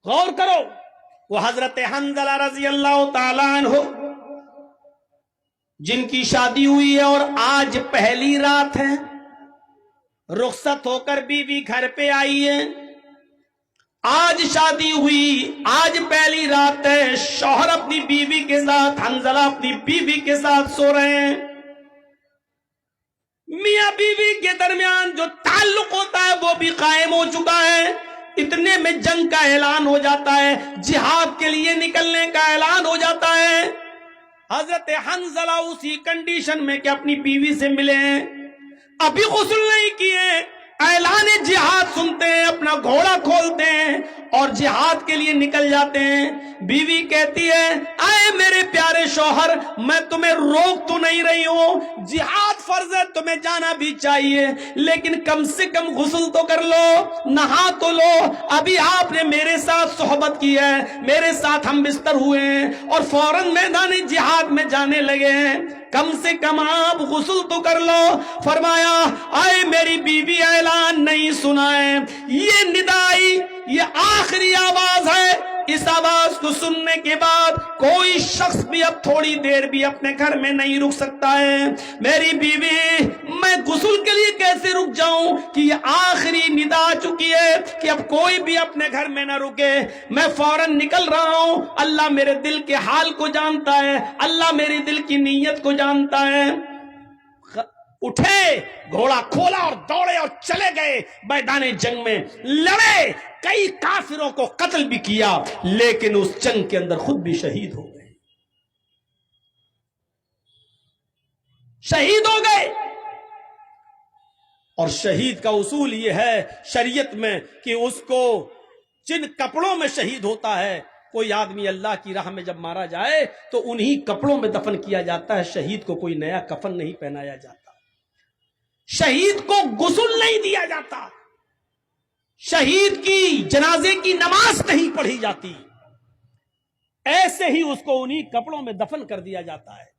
غور کرو، وہ حضرت حنظلہ رضی اللہ تعالیٰ عنہ جن کی شادی ہوئی ہے اور آج پہلی رات ہے، رخصت ہو کر بیوی گھر پہ آئی ہے، آج شادی ہوئی، آج پہلی رات ہے، شوہر اپنی بیوی کے ساتھ، حنظلہ اپنی بیوی کے ساتھ سو رہے ہیں، میاں بیوی کے درمیان جو تعلق ہوتا ہے وہ بھی قائم ہو چکا ہے، اتنے میں جنگ کا اعلان ہو جاتا ہے، جہاد کے لیے نکلنے کا اعلان ہو جاتا ہے۔ حضرت حنظلہ اسی کنڈیشن میں کہ اپنی بیوی سے ملے ہیں، ابھی غسل نہیں کیے، اعلان جہاد سنتے ہیں، اپنا گھوڑا کھولتے ہیں اور جہاد کے لیے نکل جاتے ہیں۔ بیوی کہتی ہے اے میرے پیارے شوہر، میں تمہیں روک تو نہیں رہی ہوں، جہاد فرض ہے، تمہیں جانا بھی چاہیے، لیکن کم سے کم غسل تو کر لو، نہا تو لو، ابھی آپ نے میرے ساتھ صحبت کی ہے، میرے ساتھ ہم بستر ہوئے ہیں اور فوراً میدان جہاد میں جانے لگے ہیں، کم سے کم آپ غسل تو کر لو۔ فرمایا اے میری بیوی، اعلان نہیں سنا ہے، یہ ندائی، یہ آخری آواز ہے، اس آواز کو سننے کے بعد کوئی شخص بھی اب تھوڑی دیر بھی اپنے گھر میں نہیں رک سکتا ہے۔ میری بیوی، میں غسل کے لیے کیسے رک جاؤں کہ یہ آخری ندا آ چکی ہے کہ اب کوئی بھی اپنے گھر میں نہ رکے، میں فوراً نکل رہا ہوں، اللہ میرے دل کے حال کو جانتا ہے، اللہ میرے دل کی نیت کو جانتا ہے۔ اٹھے، گھوڑا کھولا اور دوڑے اور چلے گئے میدان جنگ میں، لڑے، کئی کافروں کو قتل بھی کیا، لیکن اس جنگ کے اندر خود بھی شہید ہو گئے، شہید ہو گئے۔ اور شہید کا اصول یہ ہے شریعت میں کہ اس کو جن کپڑوں میں شہید ہوتا ہے، کوئی آدمی اللہ کی راہ میں جب مارا جائے تو انہی کپڑوں میں دفن کیا جاتا ہے، شہید کو کوئی نیا کفن نہیں پہنایا جاتا، شہید کو غسل نہیں دیا جاتا، شہید کی جنازے کی نماز نہیں پڑھی جاتی، ایسے ہی اس کو انہی کپڑوں میں دفن کر دیا جاتا ہے۔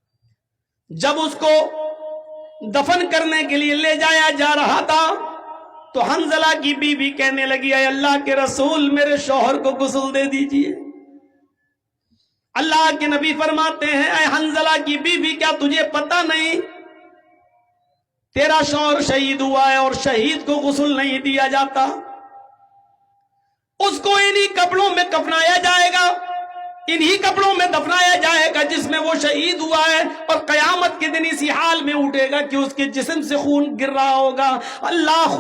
جب اس کو دفن کرنے کے لیے لے جایا جا رہا تھا تو حنظلہ کی بیوی کہنے لگی اے اللہ کے رسول، میرے شوہر کو غسل دے دیجئے۔ اللہ کے نبی فرماتے ہیں اے حنظلہ کی بیوی، کیا تجھے پتہ نہیں تیرا شوہر شہید ہوا ہے اور شہید کو غسل نہیں دیا جاتا، اس کو انہی کپڑوں میں کفنایا جائے گا، انہی کپڑوں میں دفنایا جائے گا جس میں وہ شہید ہوا ہے، اور قیامت کے دن اسی حال میں اٹھے گا کہ اس کے جسم سے خون گر رہا ہوگا۔ اللہ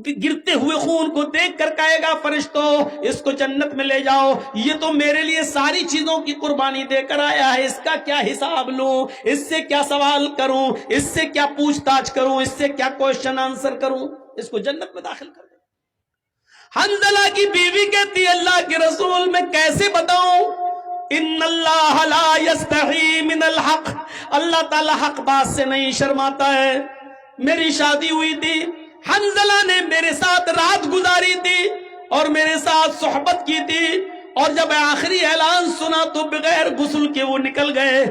گرتے ہوئے خون کو دیکھ کر کہے گا فرشتوں اس کو جنت میں لے جاؤ، یہ تو میرے لیے ساری چیزوں کی قربانی دے کر آیا ہے، اس کا کیا حساب لوں، اس سے کیا سوال کروں، اس سے کیا پوچھ تاچھ کروں، اس سے کیا کوشچن آنسر کروں، اس کو جنت میں داخل کر دیں۔ حنظلہ کی بیوی کہتی ہے اللہ کے رسول، میں کیسے بتاؤں، ان اللہ لا یستحی من الحق، اللہ تعالی حق بات سے نہیں شرماتا ہے۔ میری شادی ہوئی تھی، حنظلہ نے میرے ساتھ رات گزاری تھی اور میرے ساتھ صحبت کی تھی، اور جب آخری اعلان سنا تو بغیر غسل کے وہ نکل گئے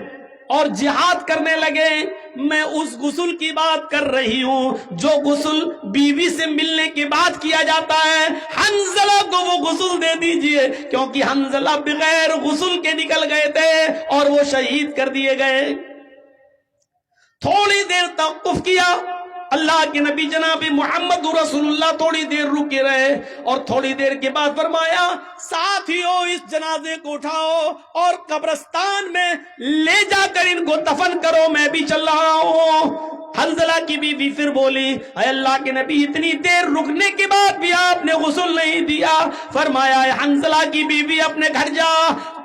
اور جہاد کرنے لگے۔ میں اس غسل کی بات کر رہی ہوں جو غسل بیوی سے ملنے کے بعد کیا جاتا ہے، حنظلہ کو وہ غسل دے دیجئے، کیونکہ حنظلہ بغیر غسل کے نکل گئے تھے اور وہ شہید کر دیے گئے۔ تھوڑی دیر توقف کیا، اللہ کے نبی جناب محمد رسول اللہ تھوڑی دیر رکے رہے اور تھوڑی دیر کے بعد فرمایا ساتھیو اس جنازے کو اٹھاؤ اور قبرستان میں لے جا کر ان کو دفن کرو، میں بھی چل رہا ہوں۔ حنظلہ کی بیوی پھر بولی اے اللہ کے نبی، اتنی دیر رکنے کے بعد بھی آپ نے غسل نہیں دیا۔ فرمایا اے حنظلہ کی بیوی، اپنے گھر جا،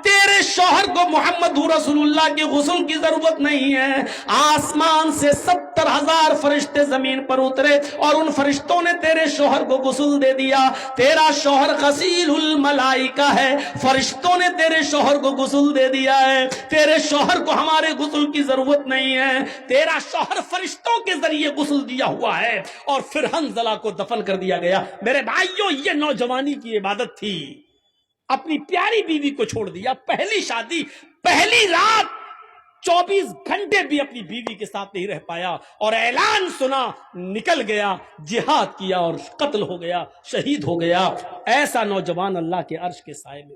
تیرے شوہر کو محمد رسول اللہ کے غسل کی ضرورت نہیں ہے۔ آسمان سے 70,000 فرشتے زمین پر اترے اور ان فرشتوں نے تیرے شوہر کو غسل دے دیا۔ تیرا شوہر غسیل الملائکہ ہے، فرشتوں نے تیرے شوہر کو غسل دے دیا ہے، تیرے شوہر کو ہمارے غسل کی ضرورت نہیں ہے، تیرا شوہر فرشتوں کے ذریعے غسل دیا ہوا ہے۔ اور پھر حنظلہ کو دفن کر دیا گیا۔ میرے بھائیوں، یہ نوجوانی کی عبادت تھی، اپنی پیاری بیوی کو چھوڑ دیا، پہلی شادی، پہلی رات، 24 گھنٹے بھی اپنی بیوی کے ساتھ نہیں رہ پایا، اور اعلان سنا، نکل گیا، جہاد کیا اور قتل ہو گیا، شہید ہو گیا۔ ایسا نوجوان اللہ کے عرش کے سائے میں